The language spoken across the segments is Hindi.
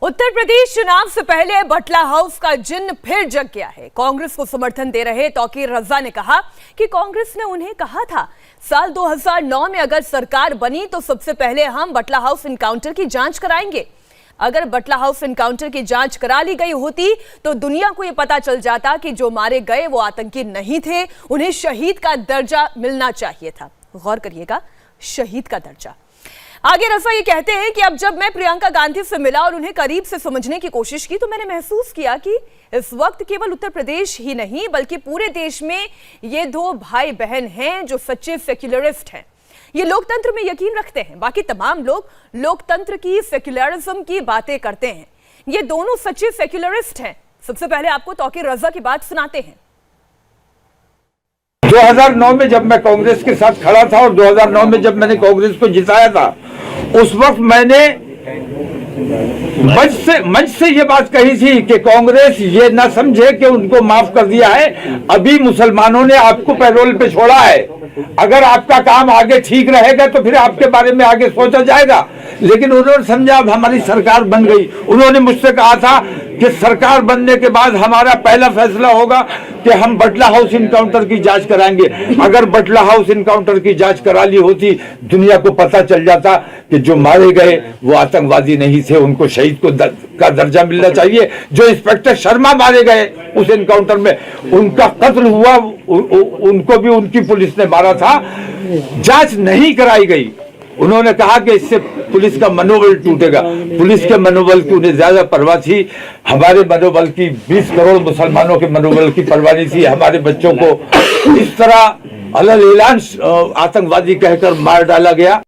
उत्तर प्रदेश चुनाव से पहले बटला हाउस का जिन्न फिर जग गया है। कांग्रेस को समर्थन दे रहे तौकीर रजा ने कहा कि कांग्रेस ने उन्हें कहा था साल 2009 में अगर सरकार बनी तो सबसे पहले हम बटला हाउस एनकाउंटर की जांच कराएंगे। अगर बटला हाउस एनकाउंटर की जांच करा ली गई होती तो दुनिया को यह पता चल जाता कि जो मारे गए वो आतंकी नहीं थे, उन्हें शहीद का दर्जा मिलना चाहिए था। गौर करिएगा, शहीद का दर्जा। आगे रजा ये कहते हैं कि अब जब मैं प्रियंका गांधी से मिला और उन्हें करीब से समझने की कोशिश की तो मैंने महसूस किया कि इस वक्त केवल उत्तर प्रदेश ही नहीं बल्कि पूरे देश में ये दो भाई बहन हैं जो सच्चे सेक्युलरिस्ट हैं। ये लोकतंत्र में यकीन रखते हैं। बाकी तमाम लोग लोकतंत्र की, सेक्युलरिज्म की बातें करते हैं। ये दोनों सच्चे सेक्युलरिस्ट हैं। सबसे पहले आपको तौकीर रजा की बात सुनाते हैं। 2009 में जब मैं कांग्रेस के साथ खड़ा था और 2009 में जब मैंने कांग्रेस को जिताया था, उस वक्त मैंने मंच से ये बात कही थी कि कांग्रेस ये ना समझे कि उनको माफ कर दिया है, अभी मुसलमानों ने आपको पैरोल पे छोड़ा है, अगर आपका काम आगे ठीक रहेगा तो फिर आपके बारे में आगे सोचा जाएगा। लेकिन उन्होंने समझा अब हमारी सरकार बन गई। उन्होंने मुझसे कहा था कि सरकार बनने के बाद हमारा पहला फैसला होगा कि हम बटला हाउस इनकाउंटर की जांच कराएंगे। अगर बटला हाउस इनकाउंटर की जांच करा ली होती, दुनिया को पता चल जाता कि जो मारे गए वो आतंकवादी नहीं थे, उनको शहीद का दर्जा मिलना चाहिए। जो इंस्पेक्टर शर्मा मारे गए उस इनकाउंटर में, उनका कत्ल हुआ, उनको भी उनकी पुलिस ने मारा था, जांच नहीं कराई गई। उन्होंने कहा कि इससे पुलिस का मनोबल टूटेगा। पुलिस के मनोबल की उन्हें ज्यादा परवाह थी, हमारे मनोबल की, 20 करोड़ मुसलमानों के मनोबल की परवाह नहीं थी। हमारे बच्चों को इस तरह अलग-ऐलान आतंकवादी कहकर मार डाला गया।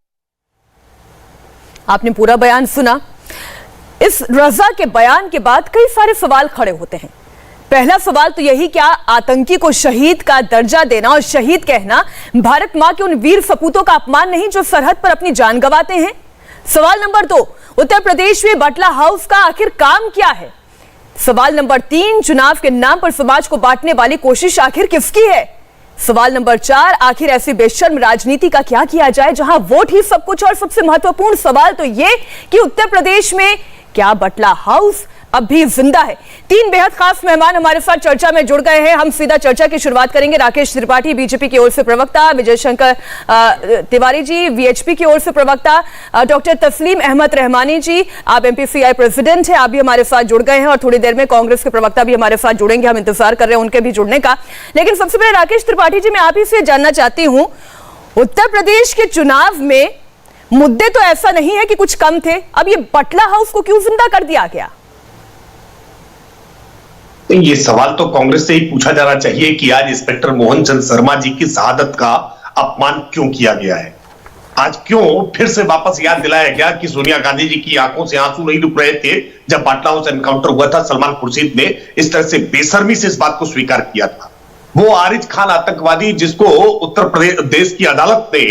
आपने पूरा बयान सुना। इस रजा के बयान के बाद कई सारे सवाल खड़े होते हैं। पहला सवाल तो यही, क्या आतंकी को शहीद का दर्जा देना और शहीद कहना भारत मां के उन वीर सपूतों का अपमान नहीं जो सरहद पर अपनी जान गंवाते हैं? सवाल नंबर 2, उत्तर प्रदेश में बटला हाउस का आखिर काम क्या है? सवाल नंबर 3, चुनाव के नाम पर समाज को बांटने वाली कोशिश आखिर किसकी है? सवाल नंबर 4, आखिर ऐसी बेशर्म राजनीति का क्या किया जाए जहां वोट ही सब कुछ? और सबसे महत्वपूर्ण सवाल तो यह कि उत्तर प्रदेश में क्या बटला हाउस अब भी जिंदा है? 3 बेहद खास मेहमान हमारे साथ चर्चा में जुड़ गए हैं। हम सीधा चर्चा की शुरुआत करेंगे। राकेश त्रिपाठी बीजेपी की ओर से प्रवक्ता, विजय शंकर तिवारी जी वीएचपी की ओर से प्रवक्ता, डॉक्टर तस्लीम अहमद रहमानी जी, आप एमपीसीआई प्रेसिडेंट हैं, आप भी हमारे साथ जुड़ गए हैं और थोड़ी देर में कांग्रेस के प्रवक्ता भी हमारे साथ जुड़ेंगे। हम इंतजार कर रहे हैं उनके भी जुड़ने का। लेकिन सबसे पहले राकेश त्रिपाठी जी, मैं आप ही से जानना चाहती हूं, उत्तर प्रदेश के चुनाव में मुद्दे तो ऐसा नहीं है कि कुछ कम थे, अब ये बटला हाउस को क्यों जिंदा कर दिया गया? ये सवाल तो कांग्रेस से ही पूछा जाना चाहिए कि आज इंस्पेक्टर मोहन चंद शर्मा जी की शहादत का अपमान क्यों किया गया है। आज क्यों फिर से वापस याद दिलाया गया कि सोनिया गांधी जी की आंखों से आंसू नहीं रुक रहे थे जब बटला हाउस एनकाउंटर हुआ था। सलमान खुर्शीद ने इस तरह से बेशर्मी से इस बात को स्वीकार किया था। वो आरिज खान आतंकवादी जिसको उत्तर प्रदेश की अदालत ने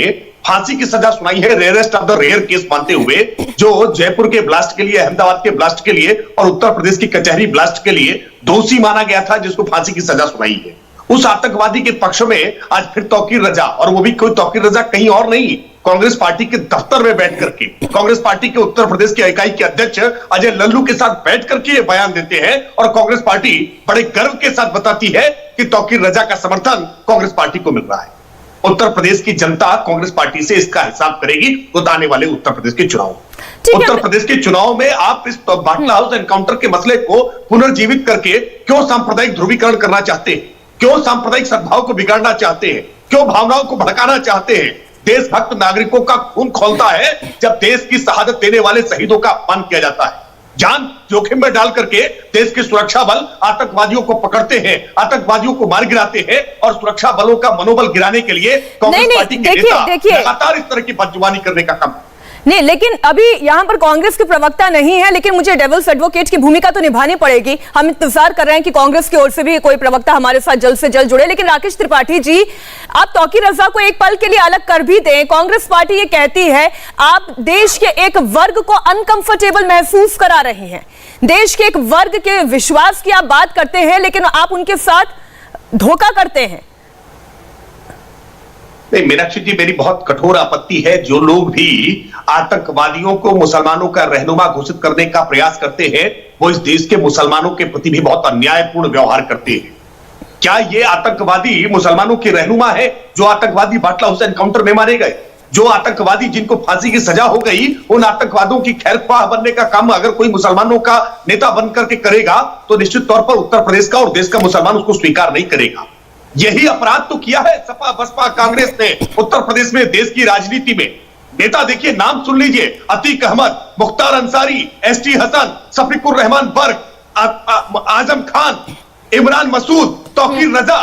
फांसी की सजा सुनाई है, rarest of the rare case मानते हुए, जो जयपुर के ब्लास्ट के लिए, अहमदाबाद के ब्लास्ट के लिए और उत्तर प्रदेश की कचहरी ब्लास्ट के लिए दोषी माना गया था, जिसको फांसी की सजा सुनाई है। उस आतंकवादी के पक्ष में आज फिर तौकीर रजा, और वो भी कोई तौकीर रजा कहीं और नहीं, कांग्रेस पार्टी के दफ्तर में बैठ करके कांग्रेस पार्टी के उत्तर प्रदेश की इकाई के अध्यक्ष अजय लल्लू के साथ बैठ करके ये बयान देते हैं और कांग्रेस पार्टी बड़े गर्व के साथ बताती है कि तौकीर रजा का समर्थन कांग्रेस पार्टी को मिल रहा है। उत्तर प्रदेश की जनता कांग्रेस पार्टी से इसका हिसाब करेगी खुद आने वाले उत्तर प्रदेश के चुनाव। उत्तर प्रदेश के चुनाव में आप इस बटला हाउस एनकाउंटर के मसले को पुनर्जीवित करके क्यों सांप्रदायिक ध्रुवीकरण करना चाहते हैं? क्यों सांप्रदायिक सद्भाव को बिगाड़ना चाहते हैं? क्यों भावनाओं को भड़काना चाहते हैं? देशभक्त नागरिकों का खून खौलता है जब देश की शहादत देने वाले शहीदों का अपमान किया जाता है। जान जोखिम में डाल करके देश के सुरक्षा बल आतंकवादियों को पकड़ते हैं, आतंकवादियों को मार गिराते हैं और सुरक्षा बलों का मनोबल गिराने के लिए कांग्रेस पार्टी के नेता लगातार इस तरह की बदजुबानी करने का काम नहीं। लेकिन अभी यहां पर कांग्रेस के प्रवक्ता नहीं है, लेकिन मुझे डेविल्स एडवोकेट की भूमिका तो निभानी पड़ेगी। हम इंतजार कर रहे हैं कि कांग्रेस की ओर से भी कोई प्रवक्ता हमारे साथ जल्द से जल्द जुड़े। लेकिन राकेश त्रिपाठी जी, आप तौकीर रजा को एक पल के लिए अलग कर भी दें। कांग्रेस पार्टी ये कहती है आप देश के एक वर्ग को अनकंफर्टेबल महसूस करा रही हैं, देश के एक वर्ग के विश्वास की आप बात करते हैं, लेकिन आप उनके साथ धोखा करते हैं। नहीं मीनाक्षी जी, मेरी बहुत कठोर आपत्ति है जो लोग भी आतंकवादियों को मुसलमानों का रहनुमा घोषित करने का प्रयास करते हैं, वो इस देश के मुसलमानों के प्रति भी बहुत अन्यायपूर्ण व्यवहार करते हैं। क्या ये आतंकवादी मुसलमानों के रहनुमा है? जो आतंकवादी बाटला हाउस एनकाउंटर में मारे गए, जो आतंकवादी जिनको फांसी की सजा हो गई, उन आतंकवादियों की खैरख्वाह बनने का काम अगर कोई मुसलमानों का नेता बनकर के करेगा तो निश्चित तौर पर उत्तर प्रदेश का और देश का मुसलमान उसको स्वीकार नहीं करेगा। यही अपराध तो किया है सपा बसपा कांग्रेस ने उत्तर प्रदेश में। देश की राजनीति में नेता देखिए, नाम सुन लीजिए, अतीक अहमद, मुख्तार अंसारी, एसटी हसन, शफीकुर रहमान बर्क, आजम खान, इमरान मसूद, तौकीर रजा,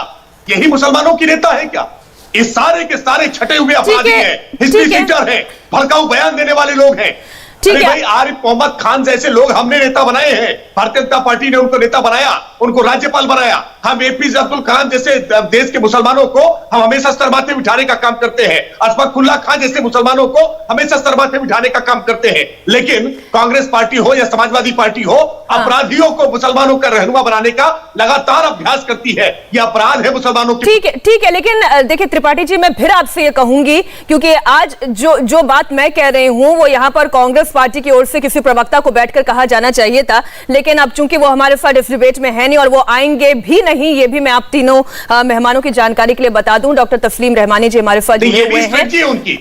यही मुसलमानों की नेता है क्या? इस सारे के सारे छटे हुए अपराधी हैं, हिस्ट्री सीटर हैं, भड़काऊ बयान देने वाले लोग हैं। अरे भाई, आरिफ मोहम्मद खान जैसे लोग हमने नेता बनाए हैं, भारतीय जनता पार्टी ने उनको नेता बनाया, उनको राज्यपाल बनाया। हम एपीजे अब्दुल कलाम जैसे देश के मुसलमानों को हम हमेशा सर माथे बिठाने का काम करते हैं। अशफाकुल्लाह खान जैसे मुसलमानों को हमेशा सर माथे बिठाने का काम करते हैं। लेकिन कांग्रेस पार्टी हो या समाजवादी पार्टी हो, अपराधियों को मुसलमानों का रहनुमा बनाने का लगातार अभ्यास करती है। यह अपराध है मुसलमानों की। ठीक है, लेकिन देखिए त्रिपाठी जी, मैं फिर आपसे ये कहूंगी, क्योंकि आज जो बात मैं कह रही हूं वो यहां पर कांग्रेस पार्टी की ओर से किसी प्रवक्ता को बैठकर कहा जाना चाहिए था, लेकिन अब चूंकि वो हमारे साथ इस डिबेट में है नहीं और वो आएंगे भी नहीं, ये भी मैं आप तीनों मेहमानों की जानकारी के लिए बता दूं। डॉक्टर तस्लीम रहमानी जी हमारे साथ जुड़े हुए हैं। उनकी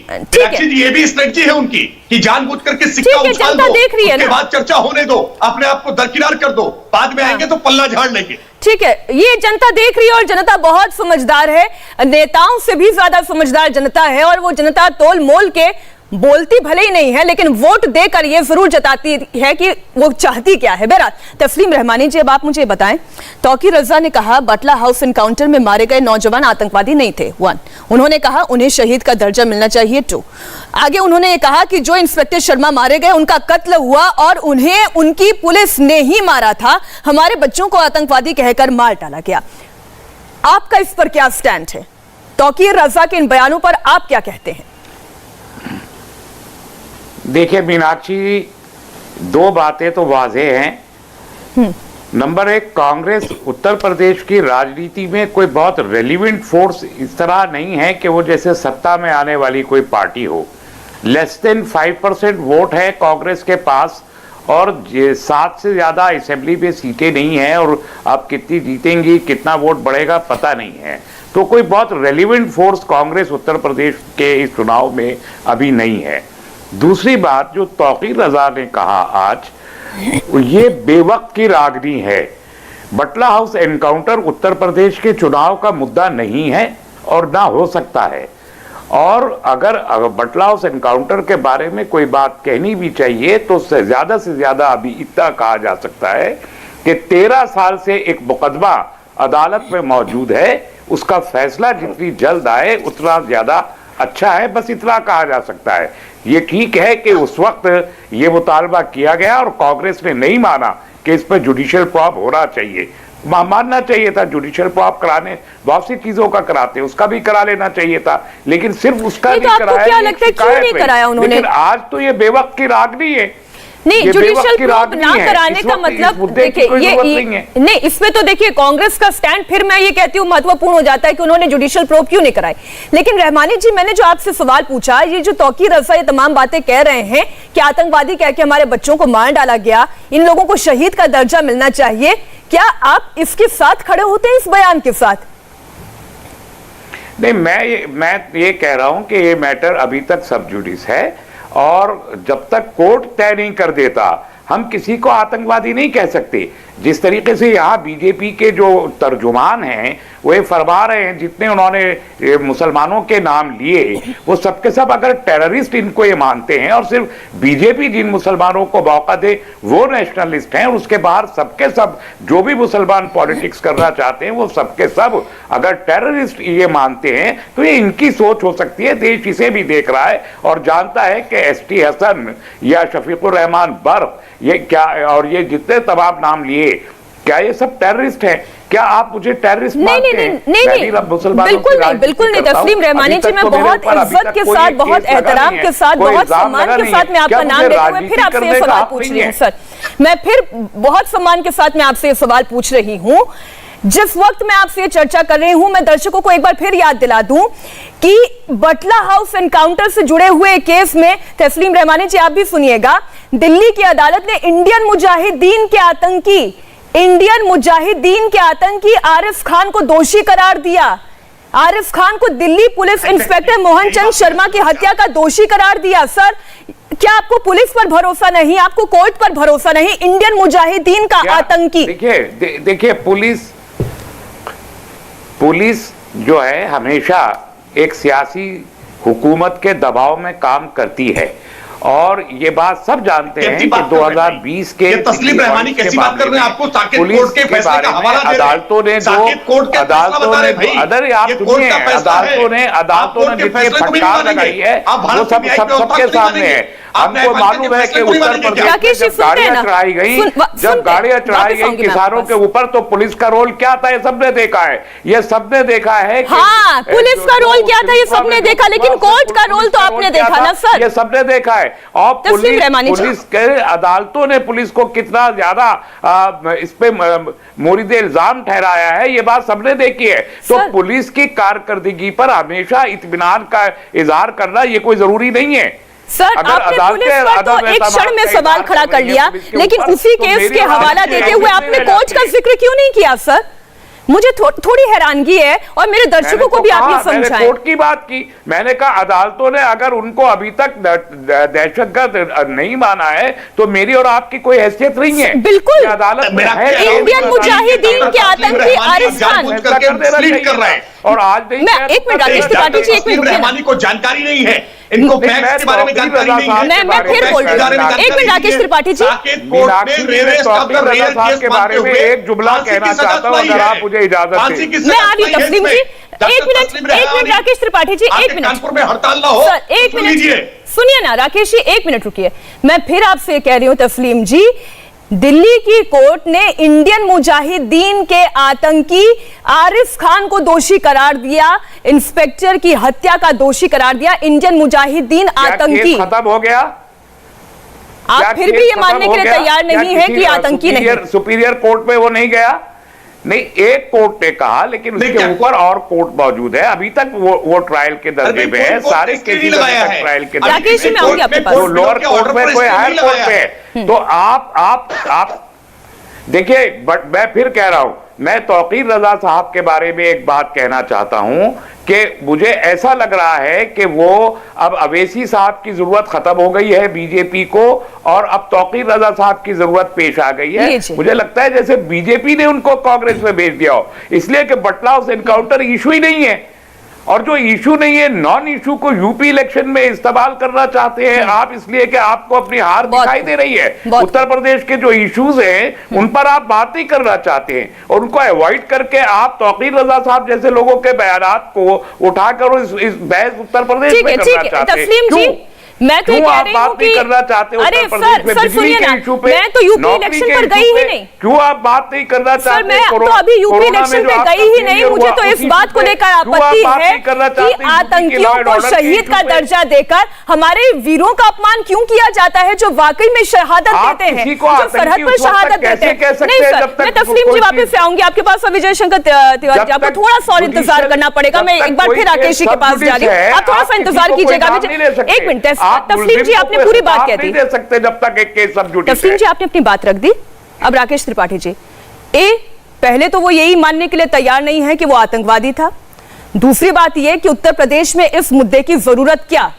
ये भी स्ट्रेटजी है उनकी कि जानबूझ करके सिक्का उछाल दो, उसके बाद चर्चा होने दो, अपने आप को दरकिनार कर दो, बाद में आएंगे तो पल्ला झाड़ लेंगे। ठीक है, ये जनता देख रही है और जनता बहुत समझदार है, नेताओं से भी ज्यादा समझदार जनता है, और वो जनता तोल मोल के बोलती भले ही नहीं है, लेकिन वोट देकर ये जरूर जताती है कि वो चाहती क्या है। बहरहाल तस्लीम रहमानी जी, अब आप मुझे बताएं, तौकीर रजा ने कहा बाटला हाउस एनकाउंटर में मारे गए नौजवान आतंकवादी नहीं थे, 1। उन्होंने कहा उन्हें शहीद का दर्जा मिलना चाहिए, 2। आगे उन्होंने ये कहा कि जो इंस्पेक्टर शर्मा मारे गए उनका कत्ल हुआ और उन्हें उनकी पुलिस ने ही मारा था, हमारे बच्चों को आतंकवादी कहकर मार डाला गया। आपका इस पर क्या स्टैंड है? तौकीर रजा के इन बयानों पर आप क्या कहते हैं? देखिए मीनाक्षी, दो बातें तो वाज़ेह हैं। नंबर 1, कांग्रेस उत्तर प्रदेश की राजनीति में कोई बहुत रेलिवेंट फोर्स इस तरह नहीं है कि वो जैसे सत्ता में आने वाली कोई पार्टी हो। लेस देन 5% वोट है कांग्रेस के पास, और 7 से ज़्यादा असेंबली में सीटें नहीं हैं, और आप कितनी जीतेंगी, कितना वोट बढ़ेगा पता नहीं है। तो कोई बहुत रेलिवेंट फोर्स कांग्रेस उत्तर प्रदेश के इस चुनाव में अभी नहीं है। दूसरी बात, जो तौकीर रजा ने कहा आज, ये बेवक्त की रागनी है। बाटला हाउस एनकाउंटर उत्तर प्रदेश के चुनाव का मुद्दा नहीं है और ना हो सकता है। और अगर बाटला हाउस एनकाउंटर के बारे में कोई बात कहनी भी चाहिए तो से ज्यादा अभी इतना कहा जा सकता है कि 13 साल से एक मुकदमा अदालत में मौजूद है, उसका फैसला जितनी जल्द आए उतना ज्यादा अच्छा है, बस इतना कहा जा सकता है। ये ठीक है कि उस वक्त ये मुतालबा किया गया और कांग्रेस ने नहीं माना कि इस पर जुडिशियल प्रॉब होना चाहिए, मानना चाहिए था। जुडिशियल प्रॉब कराने बहुत सी चीजों का कराते हैं, उसका भी करा लेना चाहिए था, लेकिन सिर्फ उसका नहीं कराया। क्या लगता है क्यों नहीं कराया उन्होंने? लेकिन आज तो ये बेवक्त की रागनी है। नहीं, जुडिशियल प्रॉब ना कराने का मतलब देखिए ये नहीं, इसमें तो देखिए कांग्रेस का स्टैंड फिर मैं ये कहती हूँ महत्वपूर्ण हो जाता है कि उन्होंने जुडिशियल प्रॉब क्यों नहीं कराई। लेकिन रहमानी जी, मैंने जो आपसे सवाल पूछा, ये जो तौकीर रजा ये तमाम बातें कह रहे हैं कि आतंकवादी कह के हमारे बच्चों को मार डाला गया, इन लोगों को शहीद का दर्जा मिलना चाहिए, क्या आप इसके साथ खड़े होते हैं, इस बयान के साथ? नहीं, मैं ये कह रहा हूं कि ये मैटर अभी तक सब जुडिस है, और जब तक कोर्ट तय नहीं कर देता हम किसी को आतंकवादी नहीं कह सकते। जिस तरीके से यहाँ बीजेपी के जो तर्जुमान हैं वो ये फरमा रहे हैं, जितने उन्होंने मुसलमानों के नाम लिए वो सबके सब अगर टेररिस्ट इनको ये मानते हैं, और सिर्फ बीजेपी जिन मुसलमानों को मौका दे वो नेशनलिस्ट हैं, और उसके बाहर सबके सब जो भी मुसलमान पॉलिटिक्स करना चाहते हैं वो सबके सब अगर टेररिस्ट ये मानते हैं तो ये इनकी सोच हो सकती है। देश इसे भी देख रहा है और जानता है कि एसटी हसन या शफीकुर रहमान बर्क ये क्या, और ये जितने तमाम नाम लिए, क्या ये सब टेररिस्ट हैं? क्या आप मुझे टेररिस्ट मानते हैं? नहीं, बिल्कुल नहीं तस्लीम रहमानी जी, मैं बहुत इज्जत के साथ, बहुत एहतराम के साथ, बहुत सम्मान के साथ मैं आपका नाम लेते हुए फिर आपसे ये सवाल पूछ रही हूँ। सर, मैं फिर बहुत सम्मान के साथ मैं आपसे ये सवाल पूछ रही हूँ। जिस वक्त मैं आपसे चर्चा कर रही हूं, मैं दर्शकों को एक बार फिर याद दिला दूं कि बटला हाउस एनकाउंटर से जुड़े हुए केस में तस्लीम रहमानी जी आप भी सुनिएगा, दिल्ली की अदालत ने इंडियन मुजाहिदीन के आतंकी आरिफ खान को दोषी करार दिया। आरिफ खान को दिल्ली पुलिस इंस्पेक्टर मोहन चंद शर्मा की हत्या का दोषी करार दिया। सर, क्या आपको पुलिस पर भरोसा नहीं, आपको कोर्ट पर भरोसा नहीं? इंडियन मुजाहिदीन का आतंकी, देखिए पुलिस जो है हमेशा एक सियासी हुकूमत के दबाव में काम करती है और ये बात सब जानते हैं कि 2020 के तस्लीम रहमानी कैसी बात कर रहे हैं? आपको साकेत कोर्ट के फैसले का हवाला दे रहे हैं। अदालतों ने जितनी फटकार लगाई है वो सब सबके सामने है। हमको मालूम है कि उत्तर प्रदेश में जब गाड़ियां चढ़ाई गई किसानों के ऊपर, तो पुलिस का रोल क्या था ये सबने देखा है। ये सबने देखा है कि हाँ, पुलिस का रोल क्या था ये सबने देखा, लेकिन कोर्ट का रोल तो आपने देखा ना सर। ये सबने देखा है। और पुलिस के अदालतों ने पुलिस को कितना ज्यादा इस पे मोरीदे इल्जाम ठहराया है, ये बात सबने देखी है। तो पुलिस की कारकर्दगी पर हमेशा इत्मीनान का इजहार करना ये कोई जरूरी नहीं है। सर, आपने पुलिस पर तो एक क्षण में सवाल खड़ा कर लिया, लेकिन उसी केस के हवाला देते हुए आपने कोर्ट का जिक्र क्यों नहीं किया? सर, मुझे थोड़ी हैरानगी है और मेरे दर्शकों को भी आप ये समझाएं। कोर्ट की बात की, मैंने कहा अदालतों ने अगर उनको अभी तक दहशतगर्द नहीं माना है तो मेरी और आपकी कोई हैसियत नहीं है। बिल्कुल, अदालत में इंडियन मुजाहिदीन के आतंकी आरिफ खान कर रहे हैं। और आज नहीं, एक मिनट राकेश त्रिपाठी जी, एक मिनट रहमानी को जानकारी नहीं है, इनको फैक्ट्स के बारे में जानकारी नहीं है। मैं फिर बोल रही हूं, एक मिनट राकेश त्रिपाठी जी, के बारे में एक जुमला कहना चाहता हूं, अगर आप मुझे इजाजत दें। मैं आ रही तस्लीम जी, एक मिनट राकेश त्रिपाठी जी, एक मिनट कानपुर में हड़ताल ना हो सर, एक मिनट सुनिए ना राकेश जी, एक मिनट रुकिए। मैं फिर आपसे कह रही हूं तस्लीम जी, दिल्ली की कोर्ट ने इंडियन मुजाहिदीन के आतंकी आरिफ खान को दोषी करार दिया, इंस्पेक्टर की हत्या का दोषी करार दिया। इंडियन मुजाहिदीन आतंकी खत्म हो गया? आप फिर भी ये मानने के लिए तैयार नहीं है कि आतंकी नहीं? सुपीरियर कोर्ट में वो नहीं गया? नहीं, एक कोर्ट ने कहा, लेकिन उसके ऊपर और कोर्ट मौजूद है। अभी तक वो ट्रायल के दर्जे में है, सारे केसेस ट्रायल के राकेश जी, मैं आऊंगी आपके पास। लोअर कोर्ट में, कोई हायर कोर्ट में। तो आप देखिए, बट मैं फिर कह रहा हूं, मैं तौकीर रजा साहब के बारे में एक बात कहना चाहता हूं कि मुझे ऐसा लग रहा है कि वो अब अवैसी साहब की जरूरत खत्म हो गई है बीजेपी को, और अब तौकीर रजा साहब की जरूरत पेश आ गई है। मुझे लगता है जैसे बीजेपी ने उनको कांग्रेस में भेज दिया हो, इसलिए कि बटला हाउस एनकाउंटर इशू ही नहीं है, और जो इशू नहीं है, नॉन इशू को यूपी इलेक्शन में इस्तेमाल करना चाहते हैं आप, इसलिए कि आपको अपनी हार दिखाई दे रही है। उत्तर प्रदेश के जो इश्यूज हैं उन पर आप बात नहीं करना चाहते हैं, और उनको अवॉइड करके आप तौकीर रजा साहब जैसे लोगों के बयानात को उठाकर इस बहस उत्तर प्रदेश में करना चाहते हैं। मैं तो आप बात नहीं करना चाहते उत्तर प्रदेश में बिजली के इशू पे? मैं तो यूपी इलेक्शन पर गई ही नहीं। क्यों आप बात नहीं करना चाहते? मैं तो अभी यूपी इलेक्शन पे गई ही नहीं। मुझे तो इस बात को लेकर आपत्ति है कि आतंकियों को शहीद का दर्जा देकर हमारे वीरों का अपमान क्यों किया जाता है, जो वाकई में शहादत देते हैं, जो सरहद पर शहादत देते हैं। नहीं सर, मैं तस्लीम जी वापस से आऊंगी आपके पास। विजय शंकर तिवारी जी, आपको थोड़ा सा और इंतजार करना पड़ेगा। मैं एक बार फिर राकेश जी के पास जा रही हूँ, आप थोड़ा सा इंतजार कीजिएगा। एक मिनट, तस्लीम जी आपने पूरी बात कह दी, नहीं दे सकते जब तक एक केस सब जुटी। तस्लीम जी आपने अपनी बात रख दी। अब राकेश त्रिपाठी जी, पहले तो वो यही मानने के लिए तैयार नहीं है कि वो आतंकवादी था। दूसरी बात यह कि उत्तर प्रदेश में इस मुद्दे की जरूरत क्या?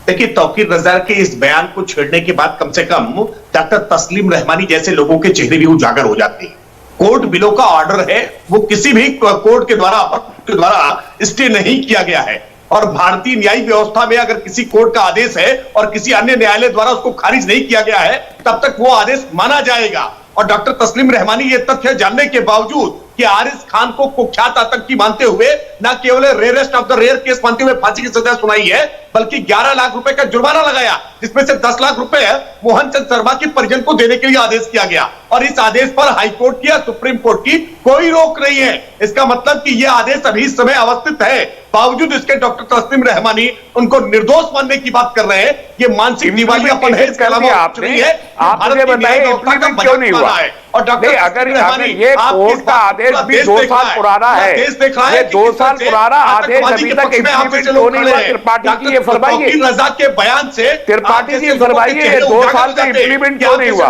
देखिए, तौकीर रजा के इस बयान को छेड़ने के बाद कम से कम डॉक्टर तस्लीम रहमानी जैसे लोगों के चेहरे भी उजागर हो जाते हैं। कोर्ट बिलो का ऑर्डर है, वो किसी भी कोर्ट के द्वारा स्टे नहीं किया गया है, और भारतीय न्यायिक व्यवस्था में अगर किसी कोर्ट का आदेश है और किसी अन्य न्यायालय द्वारा उसको खारिज नहीं किया गया है, तब तक वो आदेश माना जाएगा। और डॉक्टर तस्लीम रहमानी ये तथ्य जानने के बावजूद कि आरिफ खान को कुख्यात आतंकी मानते हुए न केवल rarest of the rare case मानते हुए फांसी की सजा सुनाई है, बल्कि 11 लाख रुपए का जुर्माना लगाया, जिसमें से 10 लाख रुपए मोहन चंद शर्मा के परिजन को देने के लिए आदेश किया गया। और इस आदेश पर हाई कोर्ट की या सुप्रीम कोर्ट की कोई रोक नहीं है। इसका मतलब कि यह आदेश अभी इस समय अवस्थित है, बावजूद इसके डॉक्टर तस्लीम रहमानी उनको निर्दोष मानने की बात कर रहे हैं। ये मानसिक दिवालियापन है, इसके अलावा आपने बताया क्यों नहीं हुआ? और डॉक्टर अगर ये कोर्ट का आदेश भी 2 साल पुराना है, ये 2 साल पुराना आदेश अभी तक इम्प्लीमेंट क्यों नहीं हुआ? त्रिपाठी जी ये फरमाइए, रजा के बयान से त्रिपाठी जी फरमाइए, ये 2 साल में इम्प्लीमेंट क्यों नहीं हुआ?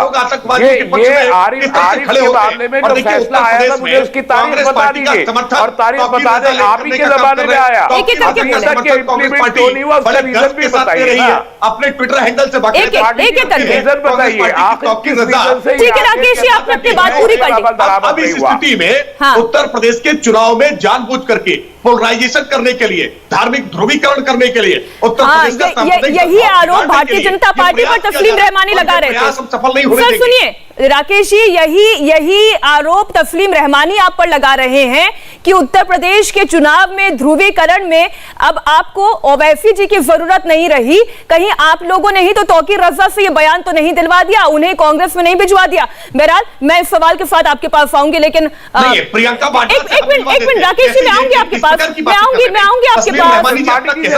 ये आरिफ के मामले में जो फैसला आया था, मुझे उसकी तारीख बता दीजिए, और तारीख बता दें, आप ही के जमाने में आया, अभी तक के इम्प्लीमेंट क्यों नहीं हुआ, उसका रीजन भी बताइए ना। अपने ट्विटर हैंडल से रीजन बताइए, आप किस रीजन से? ठीक है राकेश जी, आपने अपनी बात पूरी कर ली। अब इस स्थिति में उत्तर प्रदेश के चुनाव में जानबूझ करके पोलराइजेशन करने के लिए, धार्मिक ध्रुवीकरण करने के लिए उत्तर प्रदेश का यही आरोप भारतीय जनता पार्टी पर तस्लीम रहमानी लगा रहे थे। सफल नहीं होने सर सुनिए राकेश जी, यही आरोप तस्लीम रहमानी आप पर लगा रहे हैं कि उत्तर प्रदेश के चुनाव में ध्रुवीकरण में अब आपको ओवैसी जी की जरूरत नहीं रही। कहीं आप लोगों ने ही तो तौकीर रजा से ये बयान तो नहीं दिलवा दिया, उन्हें कांग्रेस में नहीं भिजवा दिया। बहरहाल मैं इस सवाल के साथ आपके पास आऊंगी, लेकिन प्रियंका एक मिनट राकेश जी, मैं आऊंगी आपके पास, मैं आऊंगी आपके पास।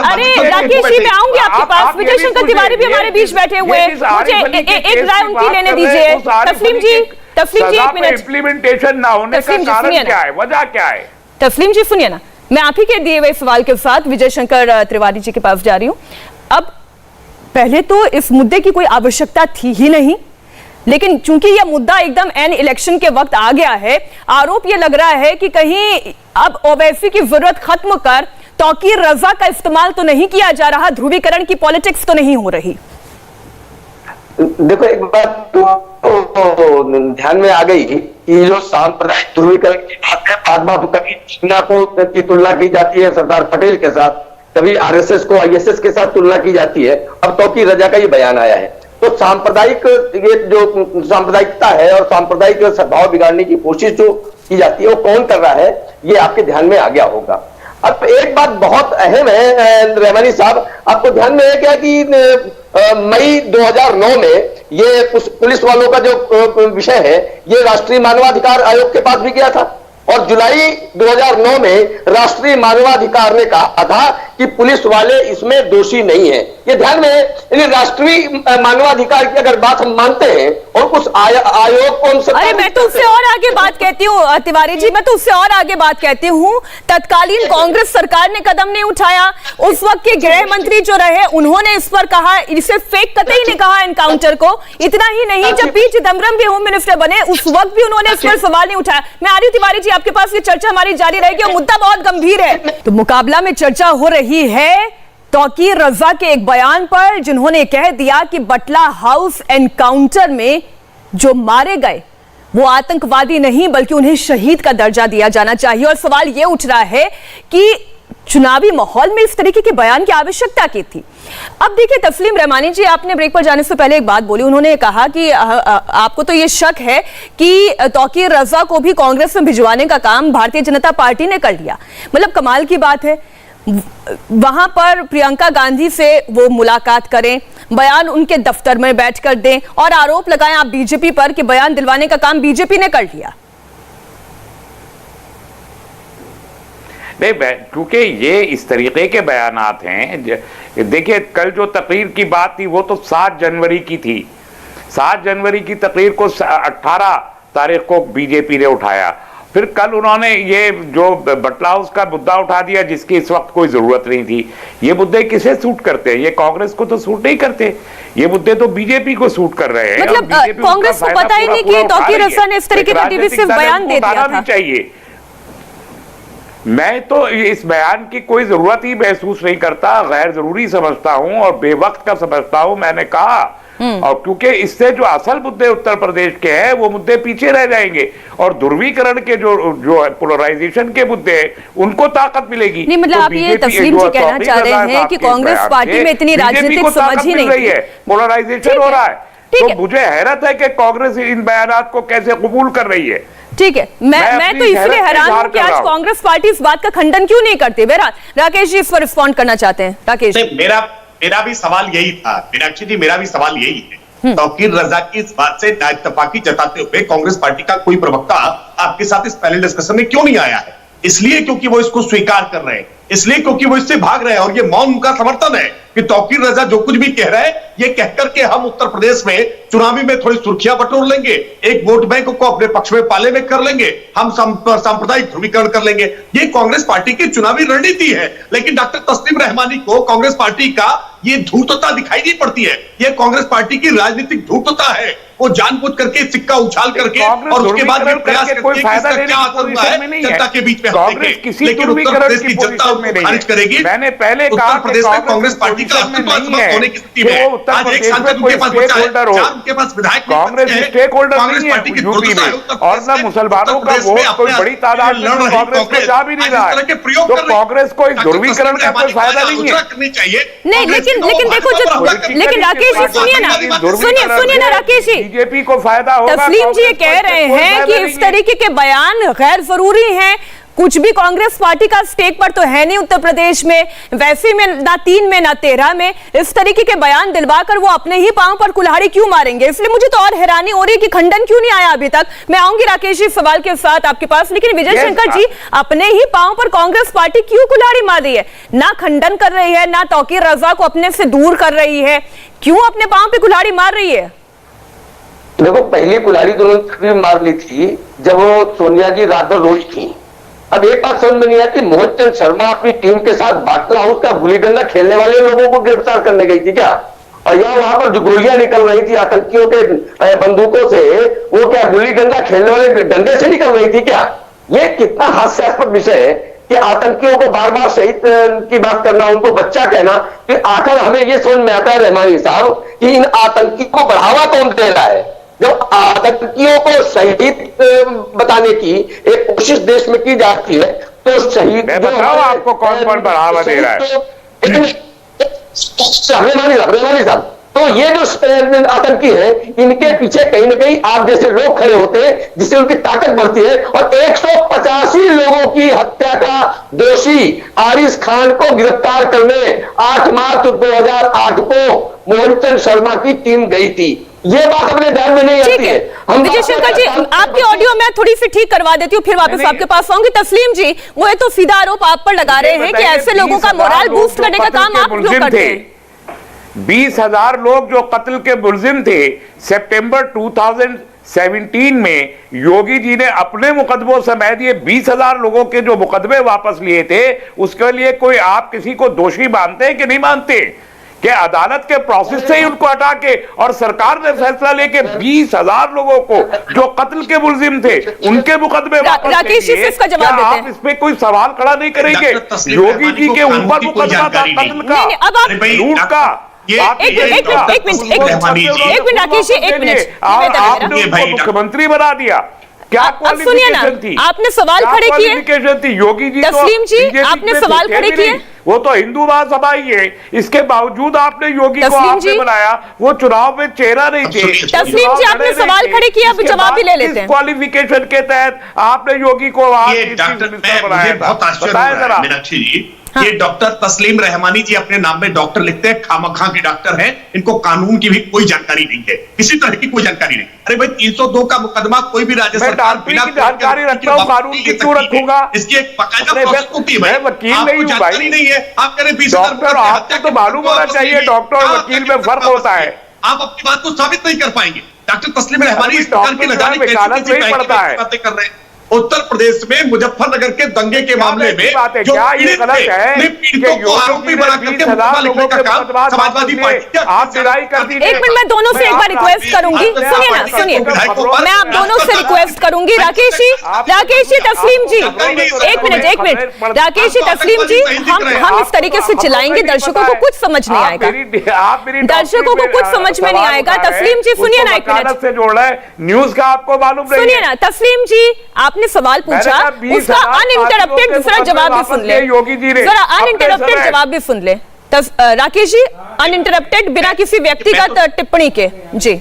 अरे राकेश जी, मैं आऊंगी आपके पास। विजय शंकर तिवारी भी हमारे बीच बैठे हुए, मुझे एक राय उनकी लेने दीजिए। तस्लीम जी एक मिनट। इम्प्लीमेंटेशन ना होने का कारण क्या है, वजह क्या है? तस्लीम जी सुनिए ना, मैं आप ही के दिए हुए सवाल के साथ विजय शंकर तिवारी जी के पास जा रही हूं। अब पहले तो इस मुद्दे की कोई आवश्यकता थी ही नहीं, लेकिन चूंकि यह मुद्दा एकदम एन इलेक्शन के वक्त आ गया है, आरोप यह लग रहा है कि कहीं अब ओवैसी की जरूरत खत्म कर तौकीर रजा का इस्तेमाल तो नहीं किया जा रहा, ध्रुवीकरण की पॉलिटिक्स तो नहीं हो रही। देखो, एक बात तो ध्यान में आ गई कि जो सांप्रदायिक ध्रुवीकरण की बात है, बाद कभी चीना को की तुलना की जाती है सरदार पटेल के साथ, कभी आरएसएस को आईएसएस के साथ तुलना की जाती है, अब तौकीर रजा का ये बयान आया है। तो सांप्रदायिक, ये जो सांप्रदायिकता है और सांप्रदायिक सद्भाव बिगाड़ने की कोशिश जो की जाती है, वो कौन कर रहा है, ये आपके ध्यान में आ गया होगा। अब एक बात बहुत अहम है रहमानी साहब, आपको ध्यान में है क्या कि मई 2009 में ये पुलिस वालों का जो विषय है, ये राष्ट्रीय मानवाधिकार आयोग के पास भी गया था, और जुलाई 2009 में राष्ट्रीय मानवाधिकार ने कहा था कि पुलिस वाले इसमें दोषी नहीं है। ये ध्यान में है, राष्ट्रीय मानवाधिकार की अगर बात हम मानते हैं और उस आयोग को हम, अरे मैं तो उससे और आगे बात कहती हूँ तिवारी जी, मैं तो उससे और आगे बात कहती हूँ, तत्कालीन कांग्रेस सरकार ने कदम नहीं उठाया। उस वक्त के गृह मंत्री जो रहे, उन्होंने इस पर कहा, इसे फेक कतई ने कहा एनकाउंटर को। इतना ही नहीं, जब पी चिदम्बरम भी होम मिनिस्टर बने, उस वक्त भी उन्होंने इस पर सवाल नहीं उठाया। मैं आ रही हूँ तिवारी जी आपके पास, ये चर्चा हमारी जारी रहेगी और मुद्दा बहुत गंभीर है। तो मुकाबला में चर्चा हो रही है तौकीर रजा के एक बयान पर, जिन्होंने कह दिया कि बटला हाउस एनकाउंटर में जो मारे गए वो आतंकवादी नहीं बल्कि उन्हें शहीद का दर्जा दिया जाना चाहिए। और सवाल यह उठ रहा है कि चुनावी माहौल में इस तरीके के बयान की आवश्यकता की थी। अब देखिए तस्लीम रहमानी जी, आपने ब्रेक पर जाने से पहले एक बात बोली, उन्होंने कहा कि आपको तो ये शक है कि तौकीर रजा को भी कांग्रेस में भिजवाने का काम भारतीय जनता पार्टी ने कर लिया। मतलब कमाल की बात है, वहां पर प्रियंका गांधी से वो मुलाकात करें, बयान उनके दफ्तर में बैठकर दें और आरोप लगाएं आप बीजेपी पर कि बयान दिलवाने का काम बीजेपी ने कर लिया। नहीं, क्योंकि ये इस तरीके के बयानात हैं। देखिए, कल जो तकरीर की बात थी वो तो 7 जनवरी की थी। 7 जनवरी की तकरीर को 18 तारीख को बीजेपी ने उठाया। फिर कल उन्होंने ये जो बटला हाउस का मुद्दा उठा दिया, जिसकी इस वक्त कोई जरूरत नहीं थी। ये मुद्दे किसे सूट करते हैं? ये कांग्रेस को तो सूट नहीं करते, ये मुद्दे तो बीजेपी को सूट कर रहे हैं। मतलब कांग्रेस को पता ही नहीं कि तौकीर रजा ने इस तरीके का डिविसिव बयान दे दिया था। चाहिए, मैं तो इस बयान की कोई जरूरत ही महसूस नहीं करता, गैर जरूरी समझता हूं और बेवक्त का समझता हूं। मैंने कहा, और क्योंकि इससे जो असल मुद्दे उत्तर प्रदेश के हैं वो मुद्दे पीछे रह जाएंगे और ध्रुवीकरण के जो पोलराइजेशन के मुद्दे हैं उनको ताकत मिलेगी। नहीं, मतलब आप ये तस्लीम जी कहना चाह रहे हैं कि कांग्रेस पार्टी में इतनी राजनीतिक समझ ही नहीं है, पोलराइजेशन हो रहा है। तो मुझे हैरत है कि कांग्रेस इन बयानात को कैसे कबूल कर रही है। ठीक है, मैं तो इसलिए हैरान हूं कि आज कांग्रेस पार्टी इस बात का खंडन क्यों नहीं करती। बहरहाल राकेश जी इस पर रिस्पॉन्ड करना चाहते हैं। राकेश, मेरा भी सवाल यही था, मीनाक्षी जी, मेरा भी सवाल यही है। तौकीर रजा की इस बात से नाइत्तेफाकी जताते हुए कांग्रेस पार्टी का कोई प्रवक्ता आपके साथ इस पैनल डिस्कशन में क्यों नहीं आया है? इसलिए क्योंकि वो इसको स्वीकार कर रहे हैं, इसलिए क्योंकि वो इससे भाग रहे हैं और ये मौन उनका समर्थन है। कि तौकीर रजा जो कुछ भी कह रहा है, ये कहकर के हम उत्तर प्रदेश में चुनावी में थोड़ी सुर्खियां बटोर लेंगे, एक वोट बैंक को अपने पक्ष में पाले में कर लेंगे, हम सांप्रदायिक ध्रुवीकरण कर लेंगे। ये कांग्रेस पार्टी की चुनावी रणनीति है। लेकिन डॉक्टर तस्लीम रहमानी को कांग्रेस पार्टी का ये धूर्तता दिखाई नहीं पड़ती है। ये कांग्रेस पार्टी की राजनीतिक धूर्तता है। वो जानबूझ करके सिक्का उछाल करके और उसके बाद ये प्रयास करती है कि इसका क्या असर हुआ है जनता के बीच में हम देखें। लेकिन उत्तर प्रदेश की जनता उनको खारिज करेगी। मैंने पहले उत्तर प्रदेश में कांग्रेस पार्टी का अस्तित्व होने की स्थिति में आज एक सांसद उनके पास बचा है, 4 उनके पास विधायक Congress stake holder Congress party की यूपी में, और न मुसलमानों का वोट कोई बड़ी तादाद में कांग्रेस में जा भी नहीं रहा है, तो कांग्रेस को इस ध्रुवीकरण का कोई फायदा नहीं है। नहीं, लेकिन देखो जो लेकिन राकेश जी सुनिए ना राकेश जी, बीजेपी को फायदा होगा। तस्लीम जी ये कह रहे हैं कि इस तरीके के बयान गैर जरूरी हैं। कुछ भी कांग्रेस पार्टी का स्टेक पर तो है नहीं उत्तर प्रदेश में, वैसे में ना 3 में ना 13 में। इस तरीके के बयान दिलवाकर वो अपने ही पांव पर कुल्हाड़ी क्यों मारेंगे? इसलिए मुझे तो और हैरानी हो रही है कि खंडन क्यों नहीं आया अभी तक। मैं आऊंगी राकेश जी सवाल के साथ आपके पास, लेकिन विजय शंकर जी अपने ही पांव पर कांग्रेस पार्टी क्यों कुल्हाड़ी मार रही है? ना खंडन कर रही है, ना तौकीर रजा को अपने से दूर कर रही है, क्यों अपने पांव पे कुल्हाड़ी मार रही है? देखो, पहली कुल्हाड़ी तो उन्होंने मार ली थी जब वो सोनिया जी रात भर रोई थी। अब एक बात समझ में नहीं आती, मोहन चंद शर्मा अपनी टीम के साथ बाटला हाउस का गुली डंडा खेलने वाले लोगों को गिरफ्तार करने गई थी क्या? और यहाँ वहां पर जो गोलियां निकल रही थी आतंकियों के बंदूकों से, वो क्या गुली डंडा खेलने वाले डंडे से निकल रही थी क्या? ये कितना हास्यास्पद विषय है कि आतंकियों को बार बार शहीद की बात करना, उनको बच्चा कहना। कि आखिर हमें ये समझ में आता है रहमानी साहब कि इन आतंकियों को बढ़ावा कौन दे रहा है? जब आतंकियों को शहीद बताने की एक कोशिश देश में की जाती है तो शहीद बताओ आपको कौन बढ़ावा दे रहा है? रहमानी साहब, तो ये जो आतंकी है, इनके पीछे कहीं ना कहीं आप जैसे लोग खड़े होते हैं जिससे उनकी ताकत बढ़ती है। और 185 लोगों की हत्या का दोषी आरिस खान को गिरफ्तार करने 8 मार्च 2008 को मोहनचंद शर्मा की टीम गई थी। ये बात अपने ध्यान में नहीं आती है। विजय शंकर जी, आपकी ऑडियो मैं थोड़ी सी ठीक करवा देती हूँ, फिर वापस आपके पास आऊंगी। तस्लीम जी, वो ये तो सीधा आरोप आप पर लगा रहे हैं कि ऐसे लोगों का मोरल बूस्ट करने का काम आप लोग करते हैं। 20,000 लोग जो कत्ल के मुलजिम थे, सितंबर 2017 में योगी जी ने अपने मुकदमों समेत ये 20,000 लोगों के जो मुकदमे वापस लिए थे, उसके लिए कोई आप किसी को दोषी मानते हैं कि नहीं मानते? कि अदालत के प्रोसेस से ही उनको हटा के और सरकार ने फैसला लेके 20,000 लोगों को जो कत्ल के मुलजिम थे उनके मुकदमे वापस राकेश जी इसका जवाब देते हैं। आप इसमें कोई सवाल खड़ा नहीं करेंगे? योगी जी के ऊपर मुकदमा था कत्ल का, अब आप लूट का। एक मिनट राकेश जी, एक मिनट। आपने उनको मुख्यमंत्री बना दिया, क्या क्वालिफिकेशन थी? आपने सवाल खड़े किए थी योगी जी। तस्लीम जी, आपने सवाल खड़े किए, वो तो हिंदू महासभा ही है, इसके बावजूद आपने योगी को आपने बनाया, वो चुनाव में चेहरा नहीं थे। तस्लीम जी, आपने सवाल खड़े किए, अब जवाब भी ले लेते हैं। क्वालिफिकेशन के तहत आपने योगी को बनाया था। मीनाक्षी जी, ये डॉक्टर तस्लीम रहमानी जी अपने नाम में डॉक्टर लिखते हैं, खामखा के डॉक्टर हैं, इनको कानून की भी कोई जानकारी नहीं है, किसी तरह की कोई जानकारी नहीं। अरे भाई 302 का मुकदमा कोई भी राज्य सरकार बिना जानकारी रखता हूं, कानून की क्यों रखूंगा? इसकी एक बाकायदा प्रोसेस होती है। मैं वकील नहीं हूं भाई, नहीं है। आप कह रहे 20,000 डॉक्टर, आपको तो मालूम होना चाहिए डॉक्टर और वकील में फर्क होता है। आप अपनी बात को साबित नहीं कर पाएंगे। डॉक्टर तस्लीम रहमानी इस प्रकार की नजारे बातें कर रहे हैं। उत्तर प्रदेश में मुजफ्फरनगर के दंगे के मामले में जो पीड़ितों को आरोपी बना करके लोगों का काम समाजवादी पार्टी। आप लड़ाई कर दीजिए। एक मिनट, मैं दोनों से एक बार रिक्वेस्ट करूंगी, सुनिए ना, सुनिए, मैं आप दोनों से रिक्वेस्ट करूंगी। राकेश जी, तस्लीम जी, एक मिनट, राकेश जी, तस्लीम जी, हम इस तरीके से चिल्लाएंगे, दर्शकों को कुछ समझ नहीं आएगा, दर्शकों को कुछ समझ में नहीं आएगा। तस्लीम जी सुनिए ना, एक मिनट से जोड़ रहा है न्यूज का, आपको मालूम नहीं। सुनिए ना तस्लीम जी, आपने सवाल पूछा, उसका अनइंटरप्टेड दूसरा जवाब भी सुन ले, जरा अनइंटरप्टेड जवाब भी सुन ले राकेश जी, अनइंटरप्टेड, बिना किसी व्यक्तिगत टिप्पणी के। जी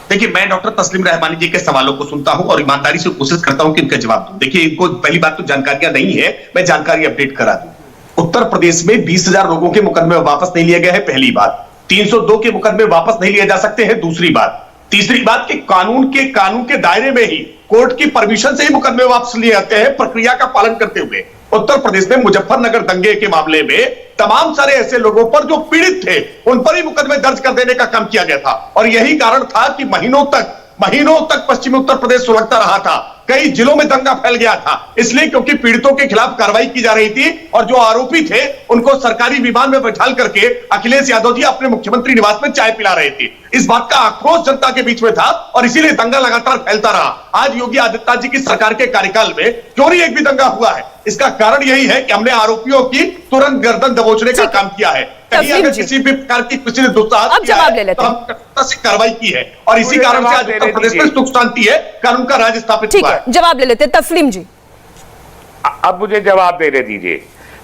देखिए, मैं डॉक्टर तस्लीम रहमानी जी के सवालों को सुनता हूं और ईमानदारी से कोशिश करता हूं कि इनका जवाब दूं। देखिए, इनको पहली बात तो जानकारियां नहीं है, मैं जानकारी अपडेट करा दूं। उत्तर प्रदेश में 20,000 लोगों के मुकदमे वापस नहीं लिए गए हैं, पहली बात। 302 के मुकदमे वापस नहीं लिए जा सकते हैं, दूसरी बात। तीसरी बात कि कानून के दायरे में ही कोर्ट की परमिशन से ही मुकदमे वापस लिए जाते हैं, प्रक्रिया का पालन करते हुए। उत्तर प्रदेश में मुजफ्फरनगर दंगे के मामले में तमाम सारे ऐसे लोगों पर जो पीड़ित थे उन पर ही मुकदमे दर्ज कर देने का काम किया गया था। और यही कारण था कि महीनों तक पश्चिमी उत्तर प्रदेश सुलगता रहा था। कई जिलों में दंगा फैल गया था, इसलिए क्योंकि पीड़ितों के खिलाफ कार्रवाई की जा रही थी और जो आरोपी थे उनको सरकारी विमान में बैठाल करके अखिलेश यादव जी अपने मुख्यमंत्री निवास में चाय पिला रहे थे। इस बात का आक्रोश जनता के बीच में था और इसीलिए दंगा लगातार फैलता रहा। आज योगी आदित्यनाथ जी की सरकार के कार्यकाल में क्यों नहीं एक भी दंगा हुआ है? इसका कारण यही है कि हमने आरोपियों की तुरंत गर्दन दबोचने का काम किया है। कहीं अगर किसी भी प्रकार की किसी ने दुस्साहस किया है तो हम कठोरता से कार्रवाई की है और इसी कारण से आज उत्तर प्रदेश में सुख शांति है, कानून का राज स्थापित हुआ है। जवाब ले लेते तस्लीम जी। अब मुझे जवाब देने दीजिए।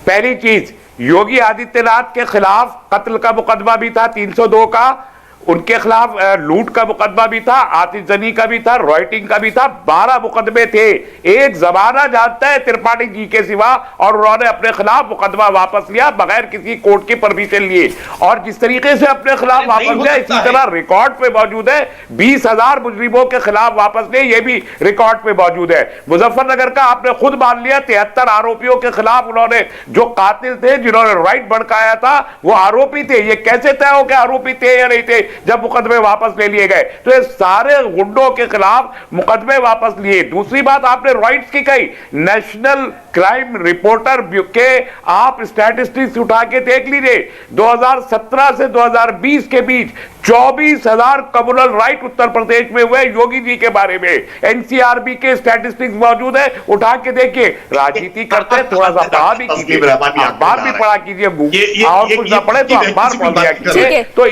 पहली चीज, योगी आदित्यनाथ के खिलाफ कत्ल का मुकदमा भी था 302 का, उनके खिलाफ लूट का मुकदमा भी था, आतिशबाजी का भी था, रॉयटिंग का भी था, 12 मुकदमे थे। एक जमाना जानता है त्रिपाठी जी के सिवा और उन्होंने अपने खिलाफ मुकदमा वापस लिया बगैर किसी कोर्ट की परमिशन लिए। और जिस तरीके से अपने खिलाफ वापस लिया इसी तरह रिकॉर्ड पे मौजूद है। 20,000 मुजरिमों के खिलाफ वापस लिए, यह भी रिकॉर्ड पे मौजूद है। मुजफ्फरनगर का आपने खुद मान लिया, 73 आरोपियों के खिलाफ उन्होंने जो कातिल थे जिन्होंने राइट भड़काया था वो आरोपी थे। ये कैसे तय हो कि आरोपी थे या नहीं थे जब मुकदमे वापस ले लिए गए? तो ये सारे गुंडों के खिलाफ मुकदमे वापस लिए। दूसरी बात आपने राइट्स की कही, नेशनल क्राइम रिपोर्टर के आप स्टैटिस्टिक्स उठा के देख लीजिए, 2017 से 2020 के बीच 24,000 कम्युनल राइट उत्तर प्रदेश में हुए योगी जी के बारे में। एनसीआरबी के स्टैटिस्टिक्स मौजूद है, उठा के देखिए। राजनीति करते हैं थोड़ा सा पढ़ा भी कीजिए, अखबार भी पढ़ा कीजिए, और कुछ ना पढ़े तो अखबार पढ़ लिया कीजिए। तो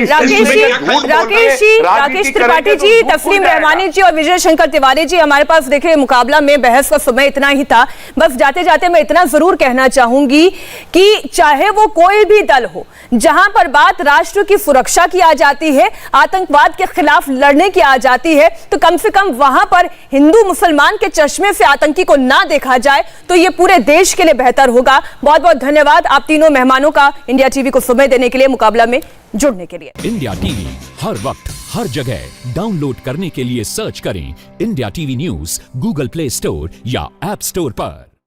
राकेश त्रिपाठी जी, तस्लीम रहमानी जी और विजय शंकर तिवारी जी, हमारे पास देखिए मुकाबला में बहस का समय इतना ही था। बस जाते जाते मैं इतना जरूर कहना चाहूंगी कि चाहे वो कोई भी दल हो, जहां पर बात राष्ट्र की सुरक्षा की आ जाती है, आतंकवाद के खिलाफ लड़ने की आ जाती है, तो कम से कम वहां पर हिंदू मुसलमान के चश्मे से आतंकी को ना देखा जाए तो ये पूरे देश के लिए बेहतर होगा। बहुत बहुत धन्यवाद आप तीनों मेहमानों का इंडिया टीवी को समय देने के लिए, मुकाबला में जुड़ने के लिए। इंडिया टीवी हर वक्त हर जगह डाउनलोड करने के लिए सर्च करें India TV news Google play store या ऐप स्टोर पर।